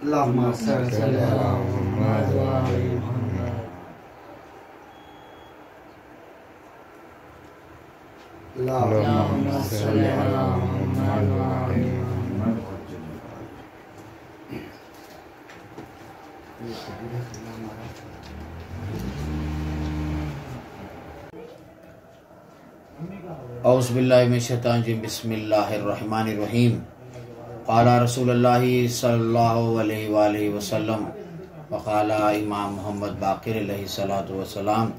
अल्लाहुम्मा सल्लि अला मुहम्मद व आलि मुहम्मद। अल्लाहुम्मा सल्लि अला मुहम्मद व आलि मुहम्मद। औज़ु बिल्लाहि मिनश शैतानिर रजीम। बिस्मिल्लाहिर रहमानिर रहीम। क़ाला रसूलुल्लाहि सल्लल्लाहु अलैहि वसल्लम व क़ाला इमाम मोहम्मद बाक़िर अलैहि सलातु व सलाम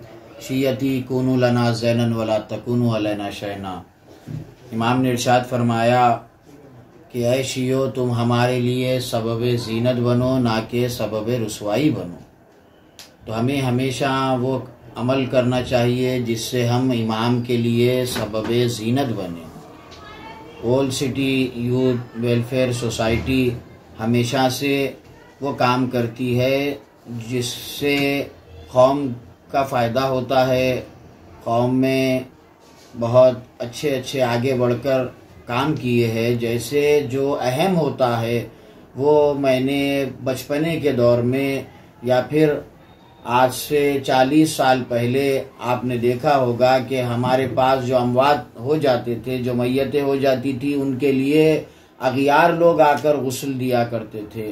शियती कुनू लना ज़ैनन वला तकुनू अलैना शैना। इमाम ने इरशाद फरमाया कि ऐ शियो, तुम हमारे लिए सबब ज़ीनत बनो, ना कि सबब रुसवाई बनो। तो हमें हमेशा वो अमल करना चाहिए जिससे हम इमाम के लिए सबब ज़ीनत बने। Old city youth welfare society हमेशा से वो काम करती है जिससे कौम का फ़ायदा होता है। कौम में बहुत अच्छे अच्छे आगे बढ़कर काम किए हैं। जैसे जो अहम होता है वो मैंने बचपने के दौर में या फिर आज से 40 साल पहले आपने देखा होगा कि हमारे पास जो अमवात हो जाते थे, जो मैयतें हो जाती थी, उनके लिए अगियार लोग आकर गुस्ल दिया करते थे।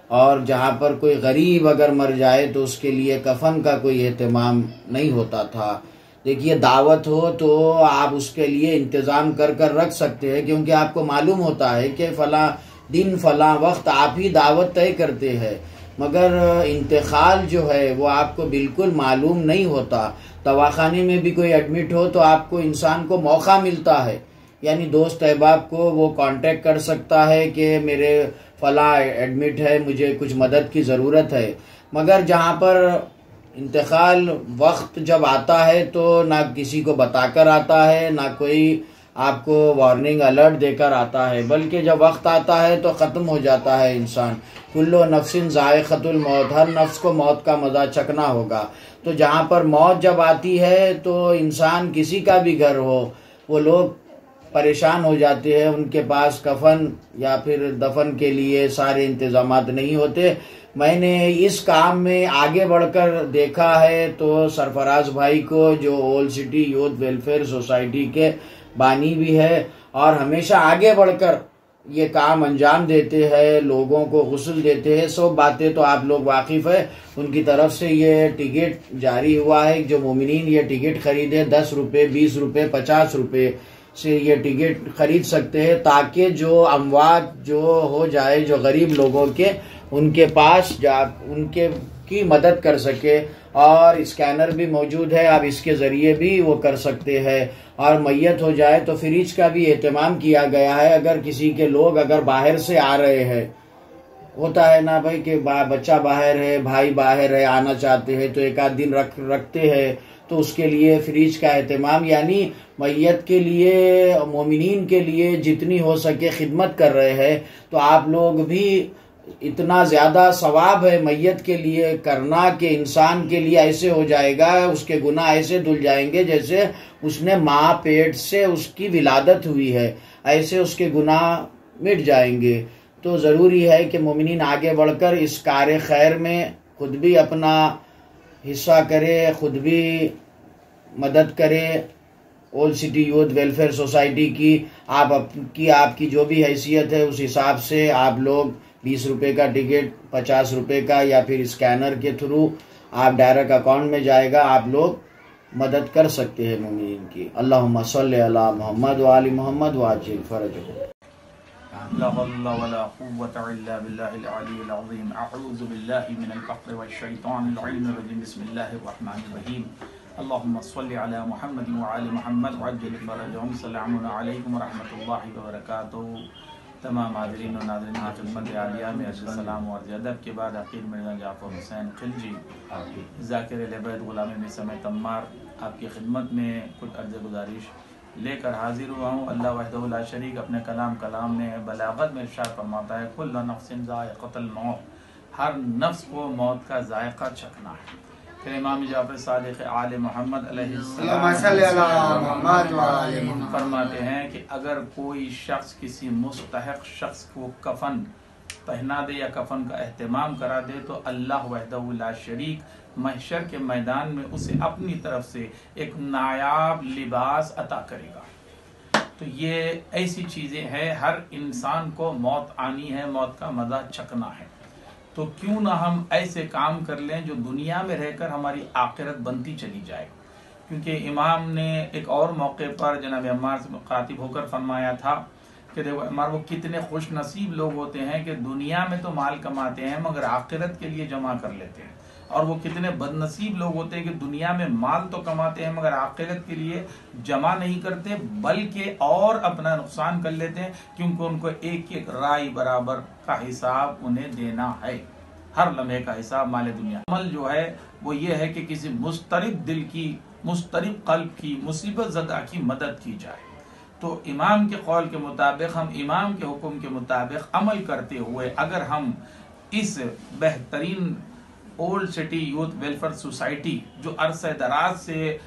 और जहाँ पर कोई गरीब अगर मर जाए तो उसके लिए कफन का कोई एहतमाम नहीं होता था। देखिए, दावत हो तो आप उसके लिए इंतज़ाम कर कर रख सकते हैं, क्योंकि आपको मालूम होता है कि फ़लाँ दिन फ़लाँ वक्त आप ही दावत तय करते हैं, मगर इंतकाल जो है वो आपको बिल्कुल मालूम नहीं होता। दवाखाने में भी कोई एडमिट हो तो आपको इंसान को मौका मिलता है, यानी दोस्त अहबाब को वो कांटेक्ट कर सकता है कि मेरे फला एडमिट है, मुझे कुछ मदद की ज़रूरत है। मगर जहाँ पर इंतकाल वक्त जब आता है तो ना किसी को बताकर आता है, ना कोई आपको वार्निंग अलर्ट देकर आता है, बल्कि जब वक्त आता है तो ख़त्म हो जाता है इंसान। कुल्लु नफ्सिन ज़ाइक़तुल मौत, हर नफ्स को मौत का मज़ा चखना होगा। तो जहाँ पर मौत जब आती है तो इंसान, किसी का भी घर हो, वो लोग परेशान हो जाते हैं। उनके पास कफन या फिर दफन के लिए सारे इंतज़ामात नहीं होते। मैंने इस काम में आगे बढ़कर देखा है तो सरफराज भाई को, जो old city youth welfare society के बानी भी है और हमेशा आगे बढ़कर ये काम अंजाम देते हैं, लोगों को गुस्ल देते हैं, सब बातें तो आप लोग वाकिफ़ है। उनकी तरफ से ये टिकट जारी हुआ है, जो मोमिनीन ये टिकट खरीदे 10 रुपये, 20 रुपये, 50 रुपये से ये टिकट खरीद सकते हैं, ताकि जो अमवात जो हो जाए, जो गरीब लोगों के, उनके पास जा उनके की मदद कर सके। और स्कैनर भी मौजूद है, आप इसके ज़रिए भी वो कर सकते हैं। और मैयत हो जाए तो फ्रिज का भी एहतमाम किया गया है। अगर किसी के लोग अगर बाहर से आ रहे हैं, होता है ना भाई कि बच्चा बाहर है, भाई बाहर है, आना चाहते हैं तो एक आध दिन रखते हैं, तो उसके लिए फ्रिज का एहतमाम, यानी मैयत के लिए, मोमिनीन के लिए जितनी हो सके खिदमत कर रहे हैं। तो आप लोग भी, इतना ज़्यादा सवाब है मैयत के लिए करना कि इंसान के लिए ऐसे हो जाएगा, उसके गुनाह ऐसे धुल जाएंगे जैसे उसने माँ पेट से उसकी विलादत हुई है, ऐसे उसके गुनाह मिट जाएंगे। तो ज़रूरी है कि मोमिनीन आगे बढ़कर इस कार्य खैर में खुद भी अपना हिस्सा करे, खुद भी मदद करे। Old city youth welfare society की आपकी जो भी हैसियत है उस हिसाब से आप लोग 20 रुपये का टिकट, 50 रुपये का, या फिर स्कैनर के थ्रू आप डायरेक्ट अकाउंट में जाएगा, आप लोग मदद कर सकते हैं मोमिनीन की। अल्लाहुम्मा सल्लि अला मुहम्मद व आलि मुहम्मद व आजिल फरजहु। ला हौला वला कुव्वता इल्ला बिल्लाहिल अलिय्यिल अज़ीम। अऊज़ु बिल्लाहि मिनल फ़क़्रि वश्शैतानिर रजीम। बिस्मिल्लाहिर रहमानिर रहीम। अल्लाहुम्मा सल्लि अला मुहम्मद व आलि मुहम्मद व अज्जिल फरजहum। अस्सलामु अलैकुम व रहमतुल्लाहि व बरकातुहू। तमाम हाज़रीन और नाज़रीन की खिदमत आलिया में अस्सलाम और अदब के बाद अकील मिर्ज़ा जाफ़र हुसैन खिलजी, ज़ाकिर अहल-ए-बैत, ग़ुलाम समेत अम्मार, आपकी खिदमत में कुछ अर्ज़ गुज़ारिश लेकर हाजिर हुआ हूँ। अल्लाह वहदहु ला शरीक अपने कलाम ने बलागत में इरशाद फरमाता है, कुल्लु नफ्सिन ज़ाइक़तुल मौत, हर नफ्स को मौत का जायका चखना है। फिर इमाम जाफ़र सादिक़ आले मोहम्मद अलैहिस्सलाम फरमाते हैं कि अगर कोई शख्स किसी मुस्तहक़ शख्स को कफन पहना दे या कफन का एहतमाम करा दे तो अल्लाह वहदहु ला शरीक महशर के मैदान में उसे अपनी तरफ से एक नायाब लिबास अता करेगा। तो ये ऐसी चीज़ें हैं, हर इंसान को मौत आनी है, मौत का मज़ा चखना है। तो क्यों ना हम ऐसे काम कर लें जो दुनिया में रहकर हमारी आखिरत बनती चली जाए। क्योंकि इमाम ने एक और मौके पर जनाब अम्मार से मुखातिब होकर फरमाया था कि देखो अम्मार, वो कितने खुश नसीब लोग होते हैं कि दुनिया में तो माल कमाते हैं मगर आखिरत के लिए जमा कर लेते हैं, और वो कितने बदनसीब लोग होते हैं कि दुनिया में माल तो कमाते हैं मगर आखिरत के लिए जमा नहीं करते बल्कि और अपना नुकसान कर लेते हैं, क्योंकि उनको एक एक राई बराबर का हिसाब उन्हें देना है, हर लम्हे का हिसाब माल दुनिया। अमल जो है वो ये है कि किसी मुस्तरिब दिल की, मुस्तरिब कल्ब की, मुसीबत ज़दा की मदद की जाए। तो इमाम के कौल के मुताबिक, हम इमाम के हुक्म के मुताबिक अमल करते हुए अगर हम इस बेहतरीन old city youth welfare society जो अरसे दराज से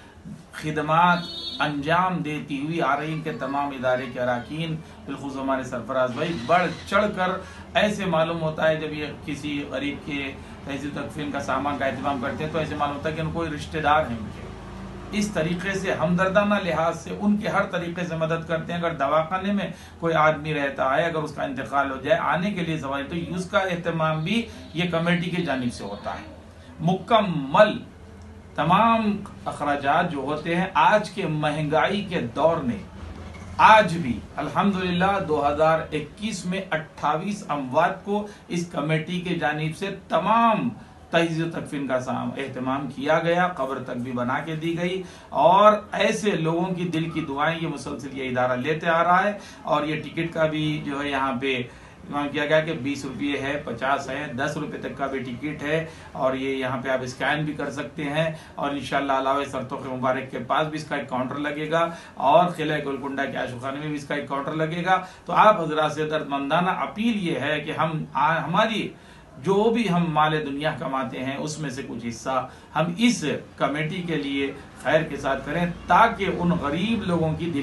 खिदमात अंजाम देती हुई आ रही, इनके तमाम इदारे के अरकान, बिलखुसूस हमारे सरफराज भाई बढ़ चढ़ कर ऐसे मालूम होता है जब ये किसी गरीब के तहजीब तकफीन का सामान का इंतजाम करते हैं तो ऐसे मालूम होता है कि उनको कोई रिश्तेदार हैं उनके। इस तरीके से हमदर्दाना लिहाज से उनके हर तरीके से मदद करते हैं। अगर दवाखाने में कोई आदमी रहता है, अगर उसका इंतकाल हो जाए आने के लिए सवाल, तो उसका एहतमाम भी ये कमेटी की जानिब से होता है। मुकम्मल तमाम अखराजात जो होते हैं आज के महंगाई के दौर में, आज भी अल्हम्दुलिल्लाह 2021 में 28 अमवात को इस कमेटी के जानिब से तमाम तहजीब तकफीन का एहतमाम किया गया, कब्र तक भी बना के दी गई, और ऐसे लोगों की दिल की दुआएं ये मुसलसल ये इदारा लेते आ रहा है। और ये टिकट का भी जो है यहाँ पे किया गया कि 20 रुपये है, 50 है, 10 रुपये तक का भी टिकट है, और ये यहाँ पे आप स्कैन भी कर सकते हैं। और इंशाअल्लाह अलावा सरतोख मुबारक के पास भी इसका एक काउंटर लगेगा और किला गोलकुंडा के आशुखाने में भी इसका एक काउंटर लगेगा। तो आप हजरात से दर्दमंदाना अपील ये है कि हमारी जो भी हम माले दुनिया कमाते हैं उसमें से कुछ हिस्सा हम इस कमेटी के लिए खैर के साथ करें, ताकि उन गरीब लोगों की